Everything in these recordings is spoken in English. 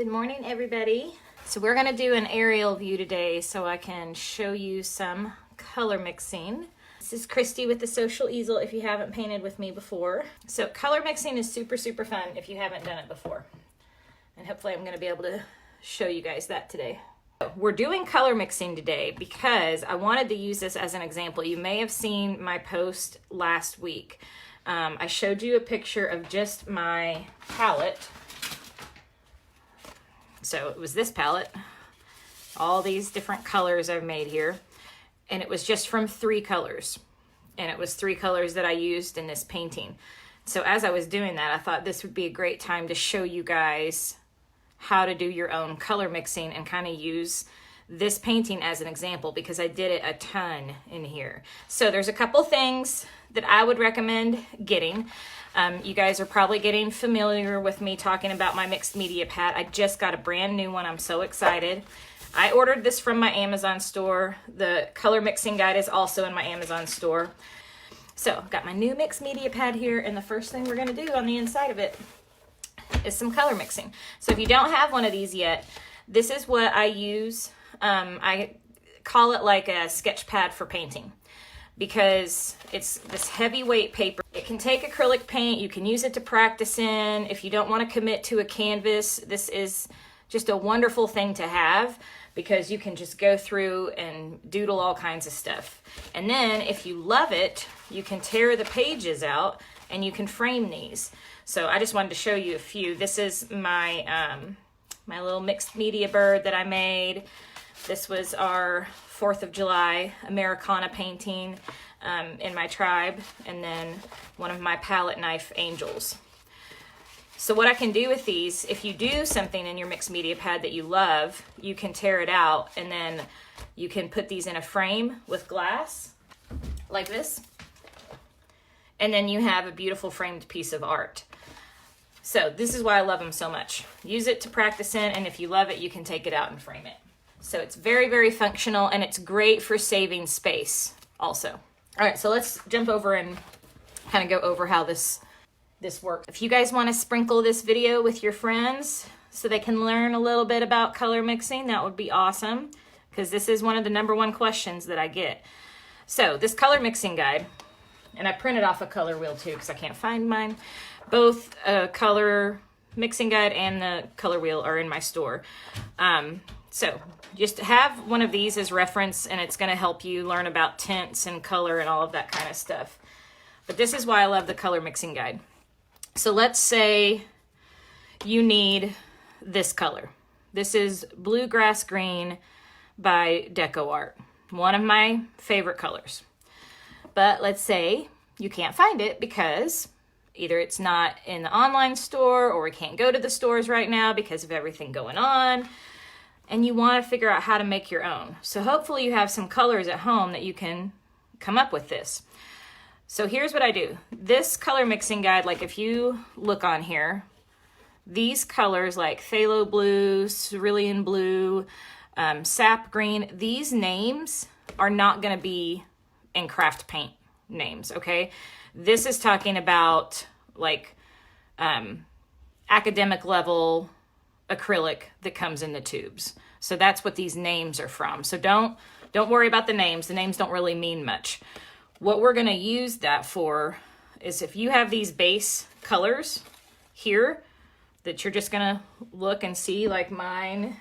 Good morning, everybody. So we're gonna do an aerial view today so I can show you some color mixing. This is Christie with the Social Easel if you haven't painted with me before. So color mixing is super fun if you haven't done it before. And hopefully I'm gonna be able to show you guys that today. We're doing color mixing today because I wanted to use this as an example. You may have seen my post last week. I showed you a picture of just my palette. So it was this palette, all these different colors I've made here, and it was just from 3 colors. And it was 3 colors that I used in this painting. So as I was doing that, I thought this would be a great time to show you guys how to do your own color mixing and kind of use this painting as an example because I did it a ton in here. So there's a couple things that I would recommend getting. You guys are probably getting familiar with me talking about my mixed media pad. I just got a brand new one. I'm so excited. I ordered this from my Amazon store. The color mixing guide is also in my Amazon store. So I've got my new mixed media pad here, and the first thing we're gonna do on the inside of it is some color mixing. So if you don't have one of these yet, this is what I use. I call it like a sketch pad for painting because it's this heavyweight paper. It can take acrylic paint. You can use it to practice in. If you don't want to commit to a canvas, this is just a wonderful thing to have because you can just go through and doodle all kinds of stuff. And then if you love it, you can tear the pages out and you can frame these. So I just wanted to show you a few. This is my, my little mixed media bird that I made. This was our 4th of July Americana painting in my tribe, and then one of my palette knife angels. So what I can do with these, if you do something in your mixed media pad that you love, you can tear it out and then you can put these in a frame with glass like this, and then you have a beautiful framed piece of art. So this is why I love them so much. Use it to practice in, and if you love it, you can take it out and frame it. So it's very functional, and it's great for saving space also. All right, so let's jump over and kind of go over how this works. If you guys want to sprinkle this video with your friends so they can learn a little bit about color mixing, that would be awesome, because this is one of the #1 questions that I get. So this color mixing guide, and I printed off a color wheel too because I can't find mine. Both a color mixing guide and the color wheel are in my store. So just have one of these as reference, and it's going to help you learn about tints and color and all of that kind of stuff. But this is why I love the color mixing guide. So let's say you need this color. This is Bluegrass Green by Deco Art, one of my favorite colors. But let's say you can't find it because either it's not in the online store or we can't go to the stores right now because of everything going on, and you want to figure out how to make your own. So hopefully you have some colors at home that you can come up with this. So here's what I do. This color mixing guide, like if you look on here, these colors like phthalo blue, cerulean blue, sap green, these names are not going to be in craft paint names, okay? This is talking about like academic level acrylic that comes in the tubes. So that's what these names are from. So don't worry about the names. The names don't really mean much. What we're going to use that for is if you have these base colors here that you're just going to look and see, like mine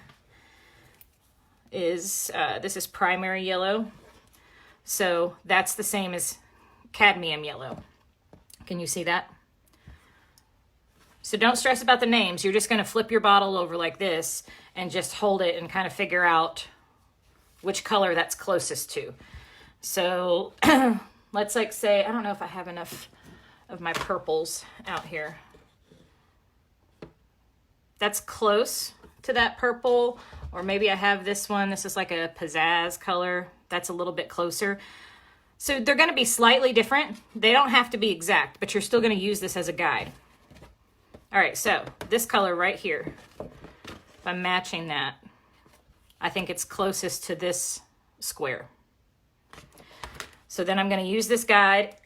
is, this is primary yellow. So that's the same as cadmium yellow. Can you see that? So don't stress about the names. You're just going to flip your bottle over like this and just hold it and kind of figure out which color that's closest to. So let's like say, I don't know if I have enough of my purples out here. That's close to that purple, or maybe I have this one. This is like a pizzazz color. That's a little bit closer. So they're going to be slightly different. They don't have to be exact, but you're still going to use this as a guide. All right, so this color right here, if I'm matching that, I think it's closest to this square. So then I'm going to use this guide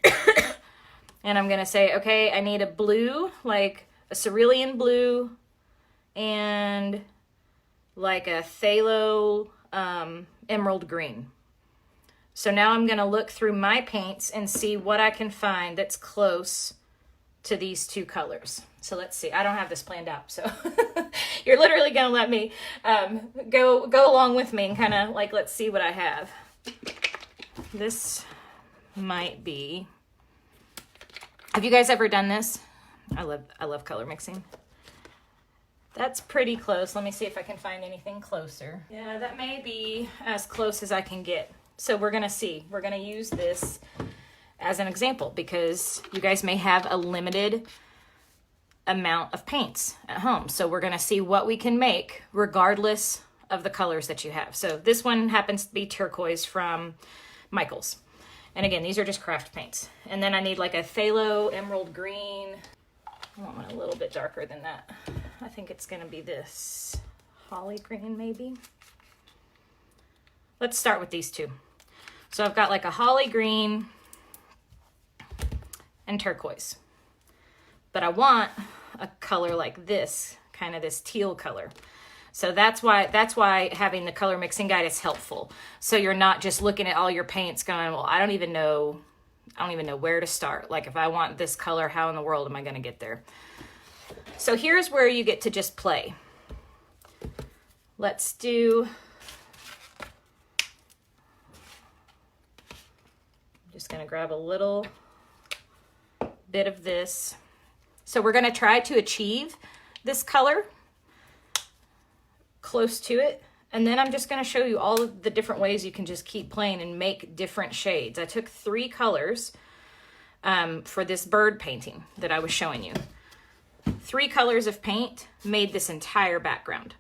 and I'm going to say, okay, I need a blue, like a cerulean blue and like a phthalo emerald green. So now I'm gonna look through my paints and see what I can find that's close to these two colors. So let's see, I don't have this planned out, so you're literally gonna let me go along with me and kind of like, let's see what I have. This might be, have you guys ever done this? I love color mixing. That's pretty close. Let me see if I can find anything closer. Yeah, that may be as close as I can get. So we're gonna see. We're gonna use this as an example because you guys may have a limited amount of paints at home. So we're gonna see what we can make regardless of the colors that you have. So this one happens to be turquoise from Michaels. And again, these are just craft paints. And then I need like a phthalo emerald green. I want one a little bit darker than that. I think it's gonna be this holly green maybe. Let's start with these two. So I've got like a holly green and turquoise. But I want a color like this, kind of this teal color. So that's why having the color mixing guide is helpful. So you're not just looking at all your paints going, well, I don't even know where to start. Like if I want this color, how in the world am I gonna get there? So here's where you get to just play. Let's do, I'm just gonna grab a little bit of this. So we're gonna try to achieve this color close to it. And then I'm just gonna show you all of the different ways you can just keep playing and make different shades. I took 3 colors for this bird painting that I was showing you. 3 colors of paint made this entire background.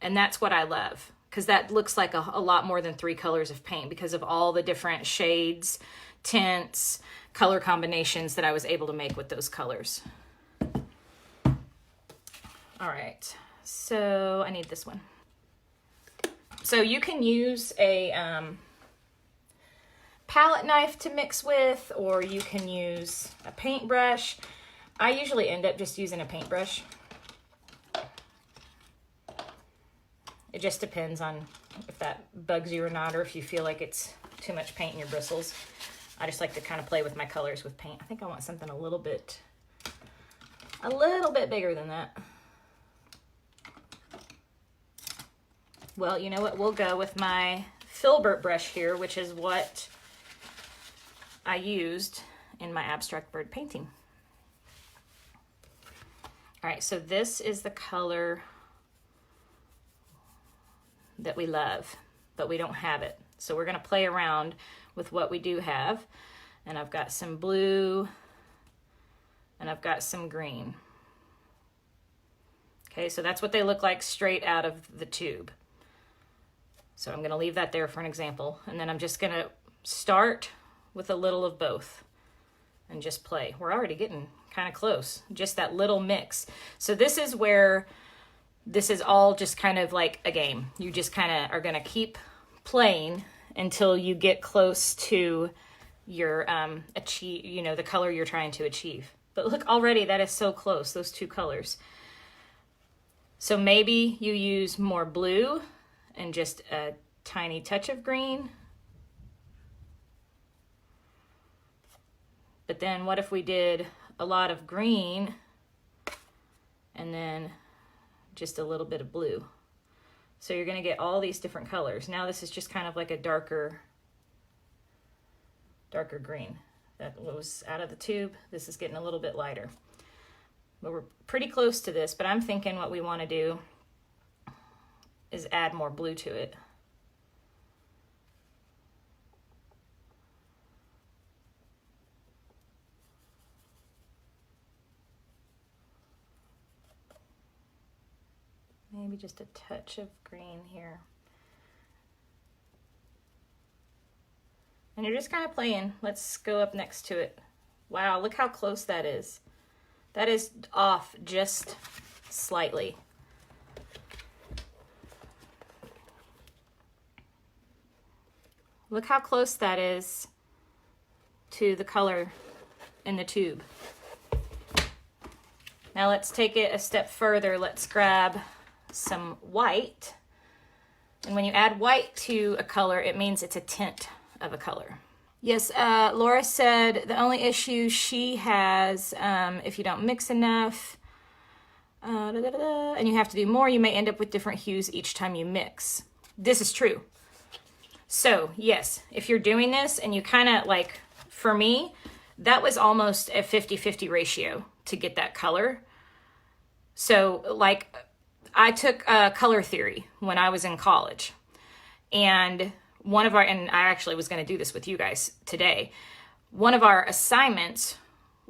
And that's what I love, because that looks like a lot more than 3 colors of paint because of all the different shades, tints, color combinations that I was able to make with those colors. All right, so I need this one. So you can use a palette knife to mix with, or you can use a paintbrush. I usually end up just using a paintbrush. It just depends on if that bugs you or not, or if you feel like it's too much paint in your bristles. I just like to kind of play with my colors with paint. I think I want something a little bit bigger than that. Well, you know what? We'll go with my filbert brush here, which is what I used in my abstract bird painting. All right, so this is the color that we love, but we don't have it. So we're gonna play around with what we do have. And I've got some blue and I've got some green. Okay, so that's what they look like straight out of the tube. So I'm gonna leave that there for an example. And then I'm just gonna start with a little of both and just play. We're already getting kind of close, just that little mix. So this is where this is all just kind of like a game. You just kind of are gonna keep playing until you get close to your the color you're trying to achieve. But look, already that is so close, those 2 colors. So maybe you use more blue and just a tiny touch of green. But then what if we did a lot of green and then just a little bit of blue? So you're gonna get all these different colors. Now this is just kind of like a darker green. That was out of the tube. This is getting a little bit lighter. But we're pretty close to this, but I'm thinking what we wanna do is add more blue to it. Maybe just a touch of green here. And you're just kind of playing. Let's go up next to it. Wow, look how close that is. That is off just slightly. Look how close that is to the color in the tube. Now let's take it a step further. Let's grab some white. And when you add white to a color, it means it's a tint of a color. Yes, Laura said the only issue she has, if you don't mix enough, and you have to do more, you may end up with different hues each time you mix. This is true. So yes, if you're doing this and you kind of like, for me, that was almost a 50-50 ratio to get that color. So like I took color theory when I was in college, and and I actually was going to do this with you guys today. One of our assignments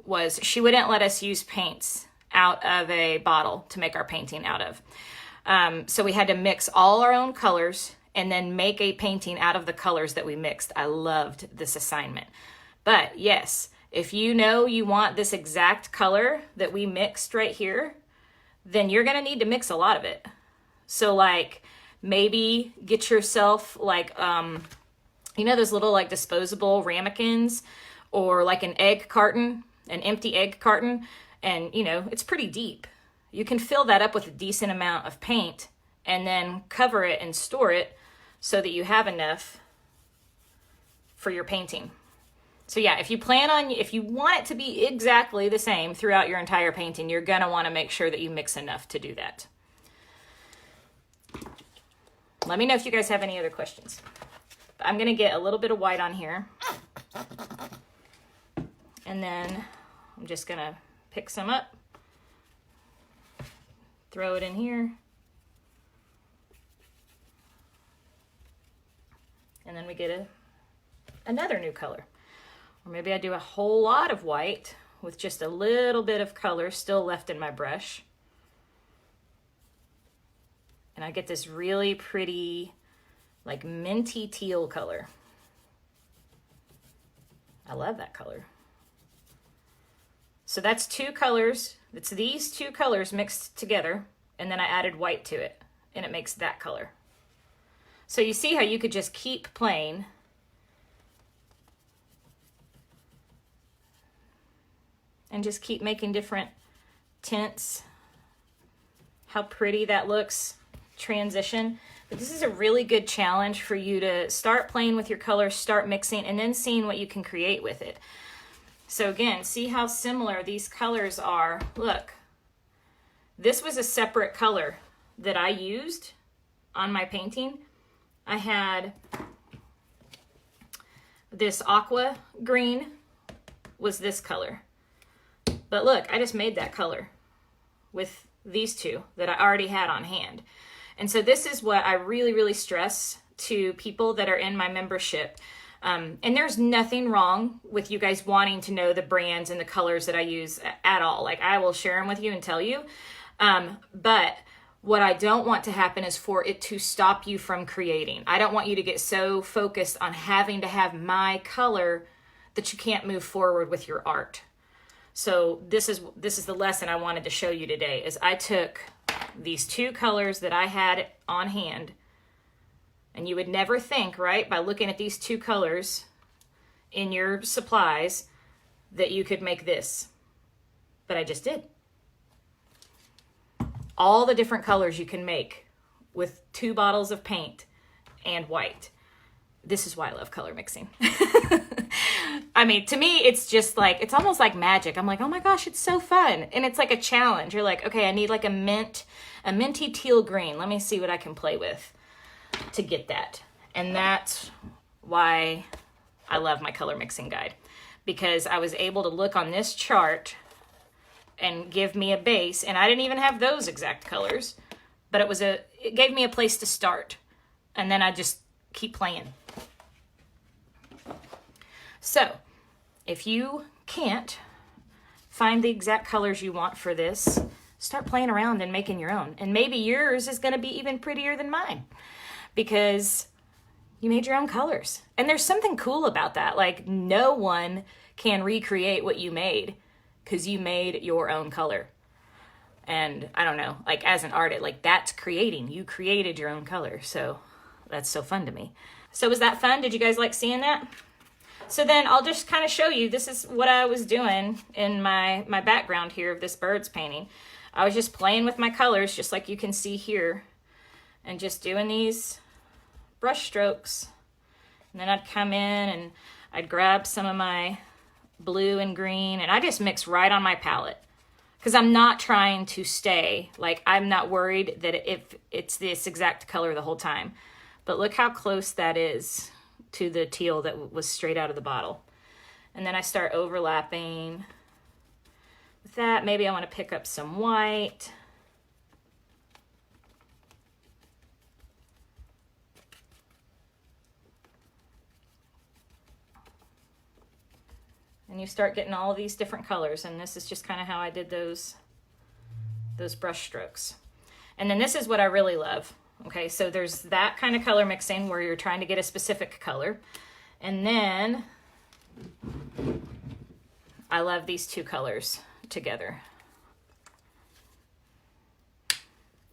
was she wouldn't let us use paints out of a bottle to make our painting out of. So we had to mix all our own colors and then make a painting out of the colors that we mixed. I loved this assignment. But yes, if you know you want this exact color that we mixed right here, then you're gonna need to mix a lot of it. So like maybe get yourself like, you know, those little like disposable ramekins, or like an egg carton, an empty egg carton, and you know, it's pretty deep. You can fill that up with a decent amount of paint and then cover it and store it so that you have enough for your painting. So yeah, if you want it to be exactly the same throughout your entire painting, you're gonna wanna make sure that you mix enough to do that. Let me know if you guys have any other questions. I'm gonna get a little bit of white on here. And then I'm just gonna pick some up, throw it in here. And then we get another new color. Or maybe I do a whole lot of white with just a little bit of color still left in my brush. And I get this really pretty, like minty teal color. I love that color. So that's two colors. It's these two colors mixed together, and then I added white to it, and it makes that color. So you see how you could just keep playing and just keep making different tints. How pretty that looks, transition. But this is a really good challenge for you to start playing with your colors, start mixing, and then seeing what you can create with it. So again, see how similar these colors are. Look, this was a separate color that I used on my painting. I had this aqua green was this color. But look, I just made that color with these two that I already had on hand. And so this is what I really, really stress to people that are in my membership. And there's nothing wrong with you guys wanting to know the brands and the colors that I use at all. Like I will share them with you and tell you. But what I don't want to happen is for it to stop you from creating. I don't want you to get so focused on having to have my color that you can't move forward with your art. So this is the lesson I wanted to show you today, is I took these two colors that I had on hand, and you would never think, right, by looking at these two colors in your supplies that you could make this, but I just did. All the different colors you can make with 2 bottles of paint and white. This is why I love color mixing. I mean, to me, it's just like, it's almost like magic. I'm like, oh my gosh, it's so fun. And it's like a challenge. You're like, okay, I need like a minty teal green. Let me see what I can play with to get that. And that's why I love my color mixing guide, because I was able to look on this chart and give me a base, and I didn't even have those exact colors, but it gave me a place to start, and then I just keep playing. So if you can't find the exact colors you want for this, start playing around and making your own. And maybe yours is going to be even prettier than mine because you made your own colors. And there's something cool about that. Like, no one can recreate what you made because you made your own color. And I don't know, like as an artist, like that's creating. You created your own color. So that's so fun to me. So was that fun? Did you guys like seeing that? So then I'll just kind of show you, this is what I was doing in my background here of this bird's painting. I was just playing with my colors, just like you can see here, and just doing these brush strokes. And then I'd come in and I'd grab some of my blue and green, and I just mix right on my palette. Because I'm not trying to stay, like I'm not worried that if it's this exact color the whole time. But look how close that is to the teal that was straight out of the bottle. And then I start overlapping with that. Maybe I want to pick up some white. And you start getting all of these different colors, and this is just kind of how I did those brush strokes. And then this is what I really love. Okay, so there's that kind of color mixing where you're trying to get a specific color. And then I love these two colors together.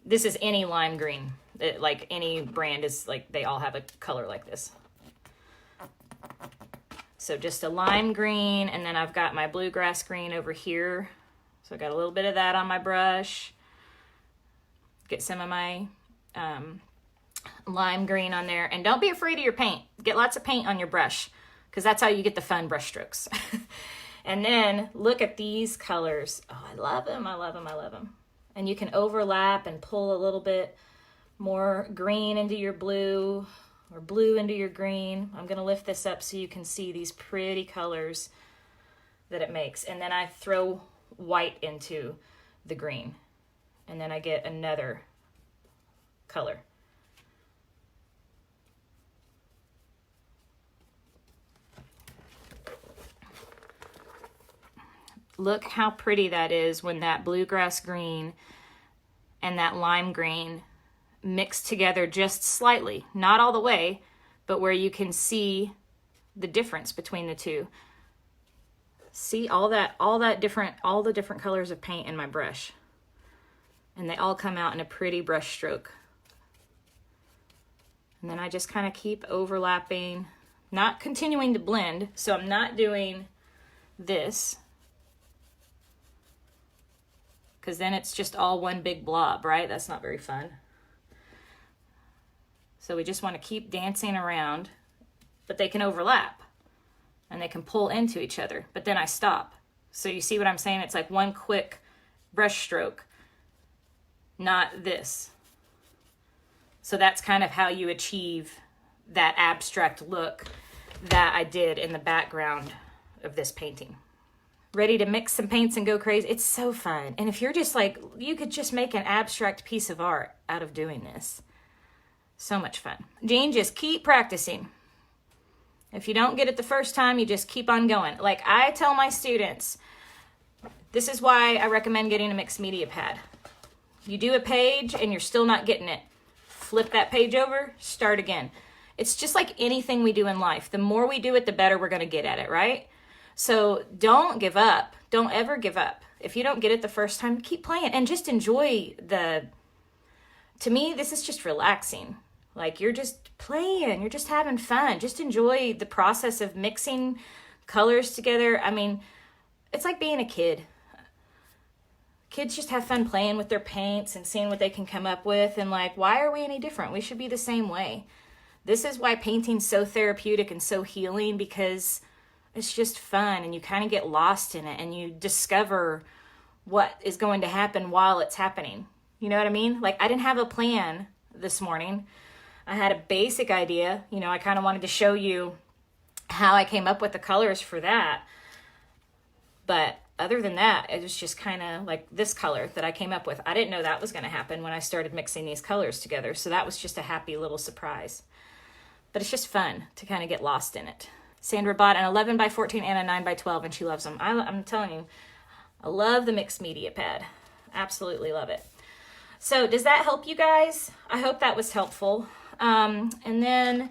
This is any lime green. Like any brand is like, they all have a color like this. So just a lime green, and then I've got my bluegrass green over here. So I got a little bit of that on my brush. Get some of my lime green on there. And don't be afraid of your paint. Get lots of paint on your brush, because that's how you get the fun brush strokes. And then look at these colors. Oh, I love them. I love them. I love them. And you can overlap and pull a little bit more green into your blue, or blue into your green. I'm going to lift this up so you can see these pretty colors that it makes. And then I throw white into the green, and then I get another color. Look how pretty that is when that bluegrass green and that lime green mix together just slightly, not all the way, but where you can see the difference between the two. See all the different colors of paint in my brush, and they all come out in a pretty brush stroke. And then I just kind of keep overlapping, not continuing to blend. So I'm not doing this, because then it's just all one big blob, right? That's not very fun. So we just want to keep dancing around, but they can overlap and they can pull into each other, but then I stop. So you see what I'm saying? It's like one quick brush stroke, not this. So that's kind of how you achieve that abstract look that I did in the background of this painting. Ready to mix some paints and go crazy? It's so fun. And if you're just like, you could just make an abstract piece of art out of doing this. So much fun. Jean, just keep practicing. If you don't get it the first time, you just keep on going. Like I tell my students, this is why I recommend getting a mixed media pad. You do a page and you're still not getting it. Flip that page over, start again. It's just like anything we do in life. The more we do it, the better we're going to get at it, right? So don't give up. Don't ever give up. If you don't get it the first time, keep playing and just enjoy to me, this is just relaxing. Like you're just playing, you're just having fun. Just enjoy the process of mixing colors together. I mean, it's like being a kid. Kids just have fun playing with their paints and seeing what they can come up with. And like, why are we any different? We should be the same way. This is why painting's so therapeutic and so healing, because it's just fun and you kind of get lost in it and you discover what is going to happen while it's happening. You know what I mean? Like I didn't have a plan this morning. I had a basic idea. You know, I kind of wanted to show you how I came up with the colors for that. But other than that, it was just kind of like this color that I came up with. I didn't know that was going to happen when I started mixing these colors together. So that was just a happy little surprise. But it's just fun to kind of get lost in it. Sandra bought an 11 by 14 and a 9 by 12 and she loves them. I'm telling you, I love the mixed media pad. Absolutely love it. So does that help you guys? I hope that was helpful. And then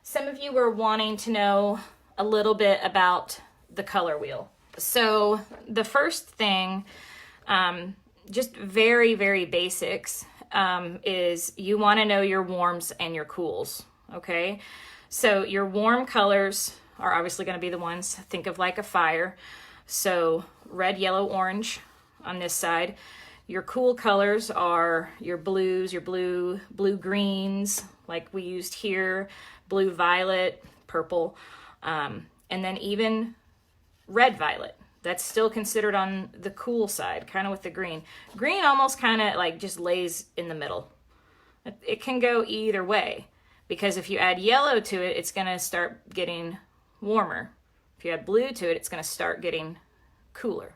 some of you were wanting to know a little bit about the color wheel. So the first thing, just very, very basics, is you want to know your warms and your cools, okay? So your warm colors are obviously going to be the ones, think of like a fire. So red, yellow, orange on this side. Your cool colors are your blues, your blue greens, like we used here, blue violet, purple, and then even red violet. That's still considered on the cool side, kind of with the green. Green almost kind of like just lays in the middle. It can go either way, because if you add yellow to it, it's going to start getting warmer. If you add blue to it, it's going to start getting cooler.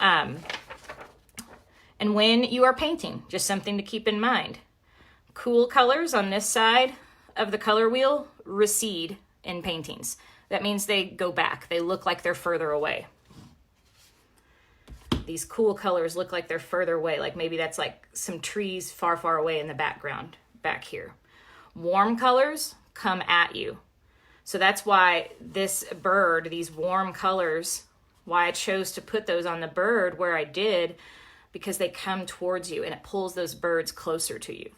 And when you are painting, just something to keep in mind. Cool colors on this side of the color wheel recede in paintings. That means they go back. They look like they're further away. These cool colors look like they're further away, like maybe that's like some trees far, far away in the background back here. Warm colors come at you. So that's why this bird, these warm colors, why I chose to put those on the bird where I did, because they come towards you and it pulls those birds closer to you.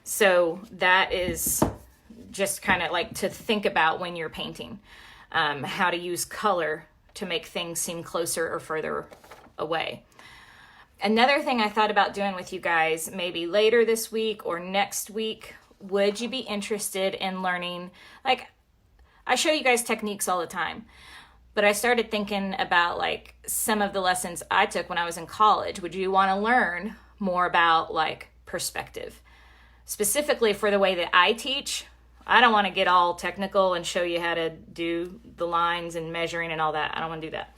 So that is just kind of like to think about when you're painting, how to use color to make things seem closer or further away. Another thing I thought about doing with you guys, maybe later this week or next week, would you be interested in learning, like I show you guys techniques all the time, but I started thinking about like some of the lessons I took when I was in college. Would you want to learn more about like perspective? Specifically for the way that I teach, I don't want to get all technical and show you how to do the lines and measuring and all that. I don't want to do that.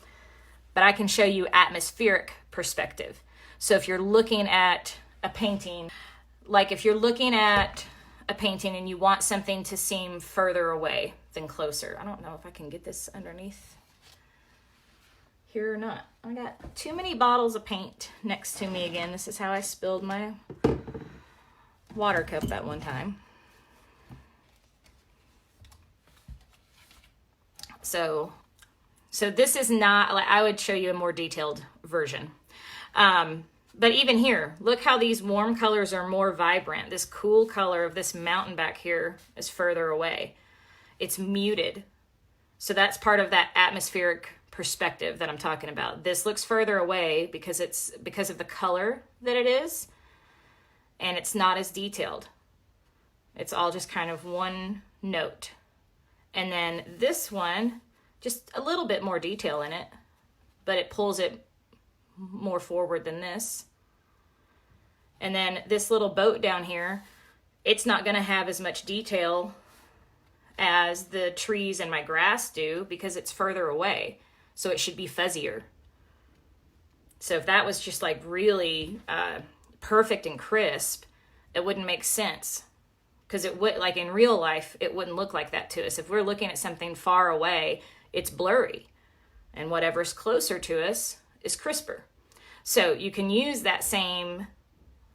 But I can show you atmospheric perspective. So if you're looking at a painting, like if you're looking at a painting and you want something to seem further away than closer. I don't know if I can get this underneath here or not. I got too many bottles of paint next to me again. This is how I spilled my water cup that one time. So this is not, like I would show you a more detailed version. But even here, look how these warm colors are more vibrant. This cool color of this mountain back here is further away. It's muted. So that's part of that atmospheric perspective that I'm talking about. This looks further away because of the color that it is, and it's not as detailed. It's all just kind of one note. And then this one, just a little bit more detail in it, but it pulls it more forward than this. And then this little boat down here, it's not going to have as much detail as the trees and my grass do because it's further away. So it should be fuzzier. So if that was just like really perfect and crisp, it wouldn't make sense. Because it would, like in real life, it wouldn't look like that to us. If we're looking at something far away, it's blurry. And whatever's closer to us is crisper. So you can use that same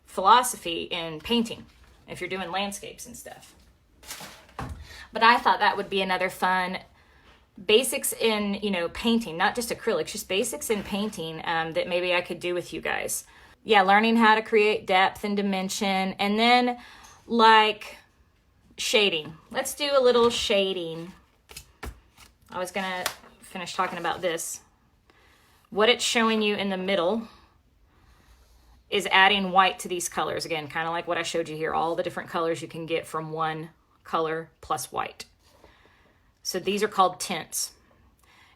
philosophy in painting if you're doing landscapes and stuff. But I thought that would be another fun basics in, painting, not just acrylics, just basics in painting that maybe I could do with you guys. Yeah, learning how to create depth and dimension, and then like shading. Let's do a little shading. I was gonna finish talking about this. What it's showing you in the middle is adding white to these colors. Again, kind of like what I showed you here, all the different colors you can get from one color plus white. So these are called tints.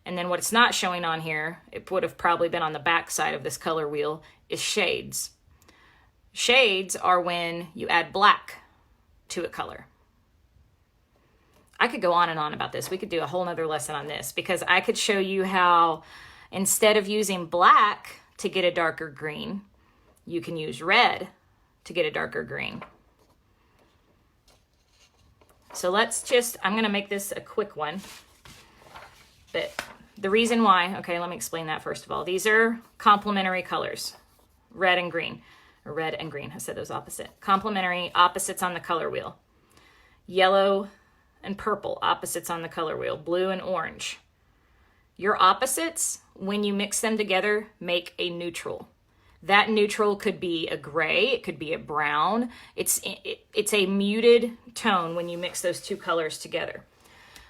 And then what it's not showing on here, it would have probably been on the back side of this color wheel, is shades. Shades are when you add black to a color. I could go on and on about this. We could do a whole nother lesson on this because I could show you how instead of using black to get a darker green, you can use red to get a darker green. So I'm going to make this a quick one. But the reason why, okay, let me explain that first of all. These are complementary colors, red and green. Or red and green, I said those opposite. Complementary opposites on the color wheel. Yellow and purple, opposites on the color wheel. Blue and orange. Your opposites, when you mix them together, make a neutral. That neutral could be a gray, it could be a brown. It's a muted tone when you mix those two colors together.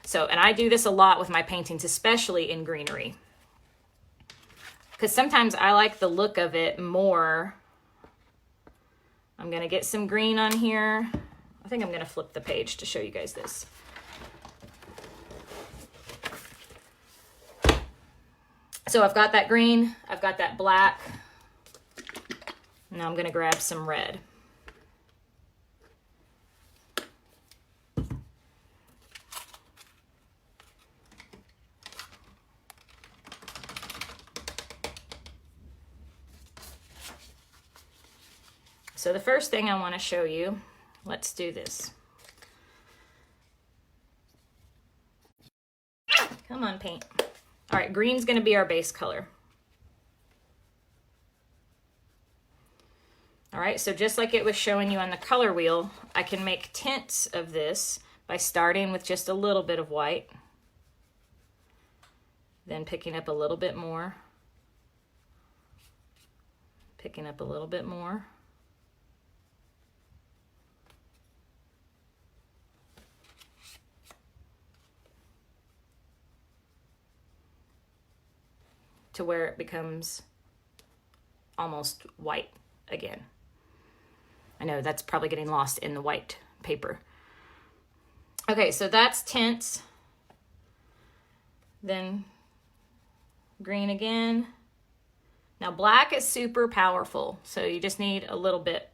So, and I do this a lot with my paintings, especially in greenery, because sometimes I like the look of it more. I'm going to get some green on here. I think I'm going to flip the page to show you guys this. So I've got that green, I've got that black. Now I'm going to grab some red. So the first thing I want to show you, let's do this. Come on, paint. All right, green's going to be our base color. All right, so just like it was showing you on the color wheel, I can make tints of this by starting with just a little bit of white, then picking up a little bit more, picking up a little bit more, to where it becomes almost white again. I know that's probably getting lost in the white paper. Okay, so that's tints. Then green again. Now black is super powerful, so you just need a little bit.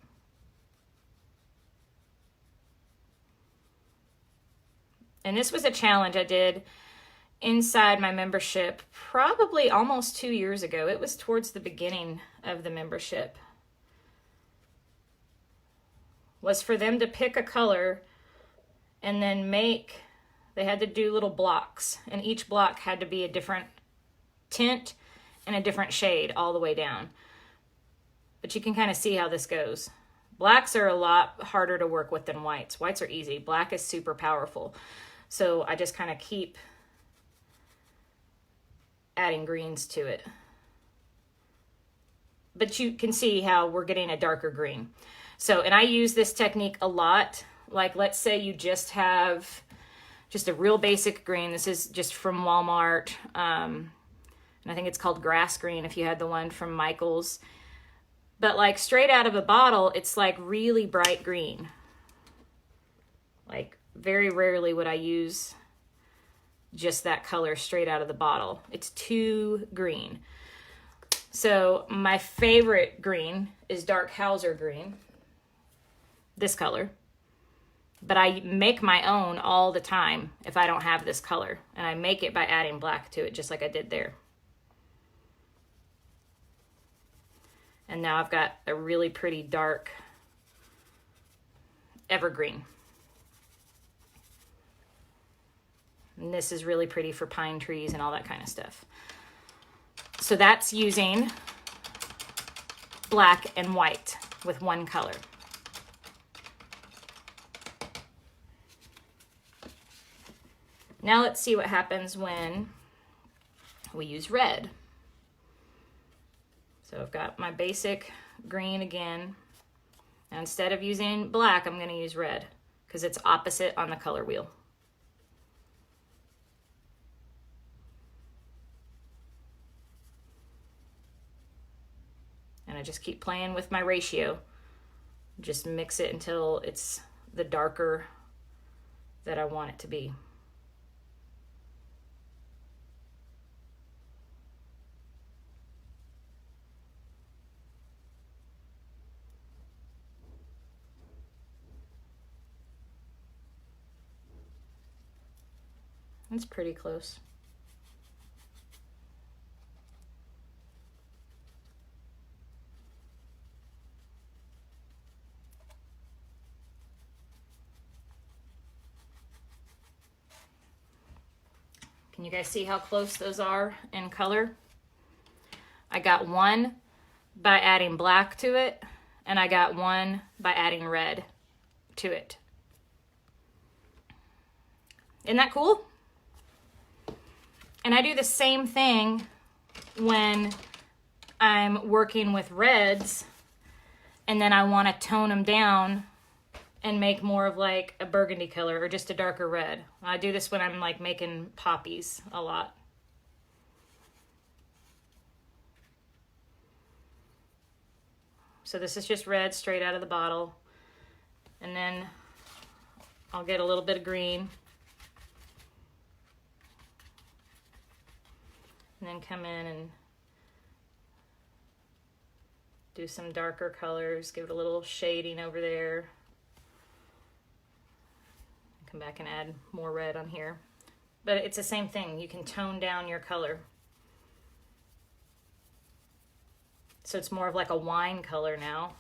And this was a challenge I did inside my membership probably almost 2 years ago. It was towards the beginning of the membership. Was for them to pick a color and then they had to do little blocks, and each block had to be a different tint and a different shade all the way down. But you can kind of see how this goes. Blacks are a lot harder to work with than whites. Whites are easy. Black is super powerful. So I just kind of keep adding greens to it. But you can see how we're getting a darker green. So, and I use this technique a lot. Like, let's say you just have just a real basic green. This is just from Walmart. And I think it's called grass green if you had the one from Michael's. But like straight out of a bottle, it's like really bright green. Like very rarely would I use just that color straight out of the bottle. It's too green. So my favorite green is dark Hauser green, this color. But I make my own all the time if I don't have this color. And I make it by adding black to it, just like I did there. And now I've got a really pretty dark evergreen. And this is really pretty for pine trees and all that kind of stuff. So that's using black and white with one color. Now let's see what happens when we use red. So I've got my basic green again. Now instead of using black, I'm going to use red because it's opposite on the color wheel. And I just keep playing with my ratio. Just mix it until it's the darker that I want it to be. It's pretty close. Can you guys see how close those are in color? I got one by adding black to it, and I got one by adding red to it. Isn't that cool? And I do the same thing when I'm working with reds, and then I want to tone them down and make more of like a burgundy color or just a darker red. I do this when I'm like making poppies a lot. So this is just red straight out of the bottle. And then I'll get a little bit of green. And then come in and do some darker colors, give it a little shading over there. Come back and add more red on here. But it's the same thing. You can tone down your color. So it's more of like a wine color now.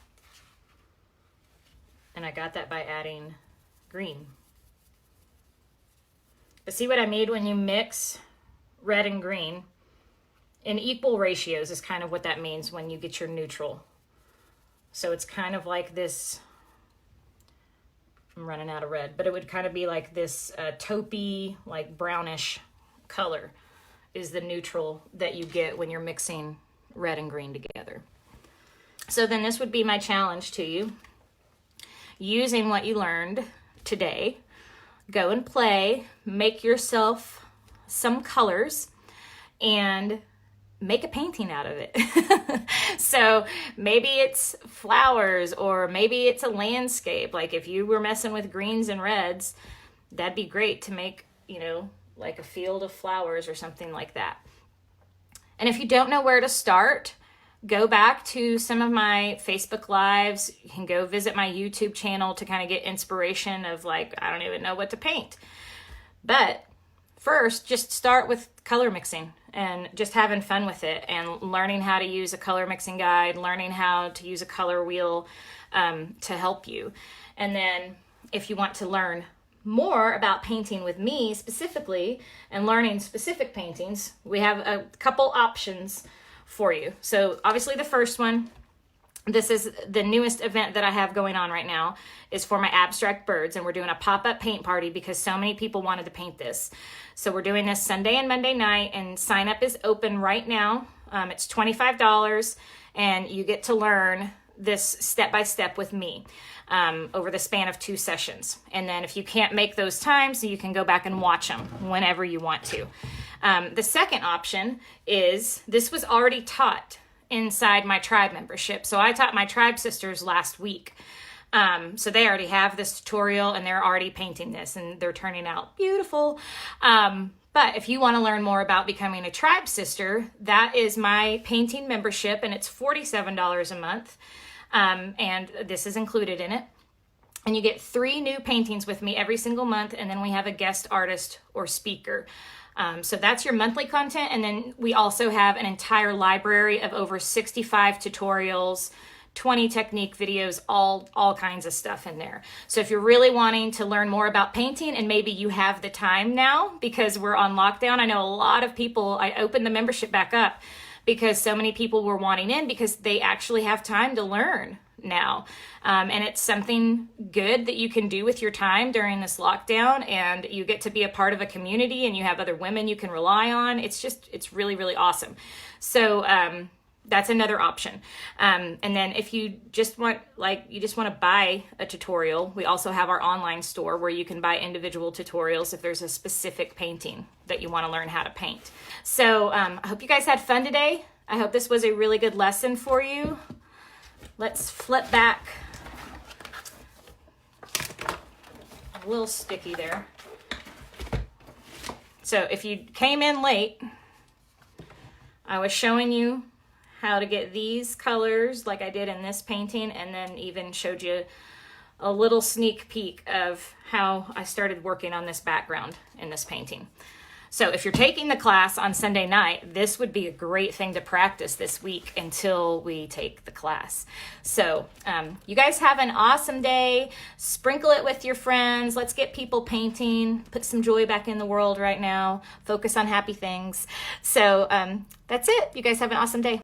And I got that by adding green. But see what I made when you mix red and green? In equal ratios is kind of what that means when you get your neutral. So it's kind of like this, I'm running out of red, but it would kind of be like this taupey, like brownish color is the neutral that you get when you're mixing red and green together. So then this would be my challenge to you. Using what you learned today, go and play, make yourself some colors, and make a painting out of it. So maybe it's flowers, or maybe it's a landscape. Like if you were messing with greens and reds, that'd be great to make, you know, like a field of flowers or something like that. And if you don't know where to start, go back to some of my Facebook Lives. You can go visit my YouTube channel to kind of get inspiration of like, I don't even know what to paint. But first, just start with color mixing and just having fun with it and learning how to use a color mixing guide, learning how to use a color wheel to help you. And then if you want to learn more about painting with me specifically and learning specific paintings, we have a couple options for you. So obviously the first one, this is the newest event that I have going on right now, is for my abstract birds, and we're doing a pop-up paint party because so many people wanted to paint this. So we're doing this Sunday and Monday night, and sign up is open right now. It's $25, and you get to learn this step-by-step with me over the span of 2 sessions. And then if you can't make those times, you can go back and watch them whenever you want to. The second option is, this was already taught inside my tribe membership. So I taught my tribe sisters last week. So they already have this tutorial and they're already painting this and they're turning out beautiful. But if you want to learn more about becoming a tribe sister, that is my painting membership, and it's $47 a month. And this is included in it. And you get 3 new paintings with me every single month. And then we have a guest artist or speaker. So that's your monthly content. And then we also have an entire library of over 65 tutorials, 20 technique videos, all kinds of stuff in there. So if you're really wanting to learn more about painting, and maybe you have the time now because we're on lockdown, I know a lot of people, I opened the membership back up because so many people were wanting in because they actually have time to learn now. And it's something good that you can do with your time during this lockdown, and you get to be a part of a community and you have other women you can rely on. It's really, really awesome. So, that's another option. And then if you just want, to buy a tutorial, we also have our online store where you can buy individual tutorials if there's a specific painting that you want to learn how to paint. So, I hope you guys had fun today. I hope this was a really good lesson for you. Let's flip back. A little sticky there. So if you came in late, I was showing you how to get these colors like I did in this painting, and then even showed you a little sneak peek of how I started working on this background in this painting. So if you're taking the class on Sunday night, this would be a great thing to practice this week until we take the class. So you guys have an awesome day. Sprinkle it with your friends. Let's get people painting. Put some joy back in the world right now. Focus on happy things. So that's it. You guys have an awesome day.